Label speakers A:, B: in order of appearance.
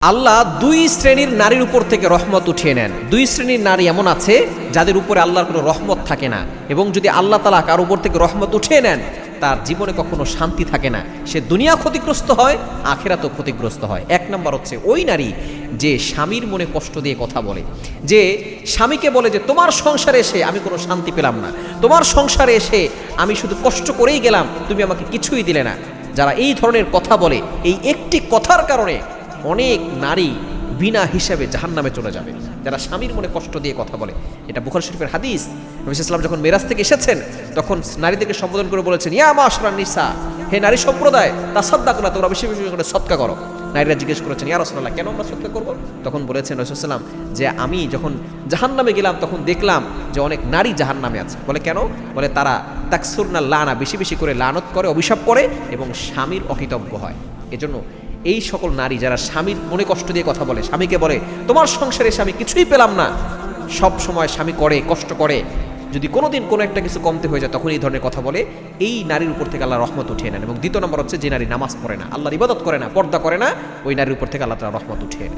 A: আল্লাহ দুই শ্রেণীর নারীর উপর থেকে রহমত উঠিয়ে নেন। দুই শ্রেণীর নারী এমন আছে যাদের উপরে আল্লাহর কোনো রহমত থাকে না, এবং যদি আল্লাহ তাআলা কার উপর থেকে রহমত উঠিয়ে নেন তার জীবনে কখনো শান্তি থাকে না, সে দুনিয়া ক্ষতিগ্রস্ত হয়, আখিরাতও ক্ষতিগ্রস্ত হয়। এক নম্বর হচ্ছে ওই নারী যে স্বামীর মনে কষ্ট দিয়ে কথা বলে, যে স্বামীকে বলে যে তোমার সংসারে এসে আমি কোনো শান্তি পেলাম না, তোমার সংসারে এসে আমি শুধু কষ্ট করেই গেলাম, তুমি আমাকে কিছুই দিলে না। যারা এই ধরনের কথা বলে, এই একটি কথার কারণে অনেক নারী বিনা হিসাবে জাহান্নামে চলে যাবে, যারা স্বামীর মনে কষ্ট দিয়ে কথা বলে। এটা বুখারী শরীফের হাদিস। নবী সাল্লাল্লাহু আলাইহি ওয়াসাল্লাম যখন মিরাজ থেকে এসেছেন তখন নারীদেরকে সম্বোধন করে বলেছেন, ইয়া মাশরান নিসা, হে নারী সম্প্রদায়, তাসাদ্দাকনা, তোমরা বেশি বেশি করে সদকা করো। নারীরা জিজ্ঞেস করেছেন, ইয়া রাসূলুল্লাহ, কেন আমরা সদকা করব? তখন বলেছেন রাসূল সাল্লাল্লাহু আলাইহি ওয়াসাল্লাম যে আমি যখন জাহান্নামে গেলাম তখন দেখলাম যে অনেক নারী জাহান্নামে আছে। বলে কেন? বলে তারা তাকসুরনা লানা, বেশি বেশি করে লানত করে, অভিশাপ করে এবং স্বামীর অকৃতজ্ঞ হয়। এজন্য এই সকল নারী যারা স্বামীর মনে কষ্ট দিয়ে কথা বলে, স্বামীকে বলে তোমার সংসারে এসে আমি কিছুই পেলাম না, সব সময় স্বামী করে কষ্ট করে, যদি কোনোদিন কোনো একটা কিছু কমতে হয়ে যায় তখন এই ধরনের কথা বলে, এই নারীর উপর থেকে আল্লাহ রহমত উঠিয়ে নেন। এবং দ্বিতীয় নম্বর হচ্ছে যে নারী নামাজ পড়ে না, আল্লাহর ইবাদত করে না, পর্দা করে না, ওই নারীর উপর থেকে আল্লাহ তাআলা রহমত উঠিয়ে নেন।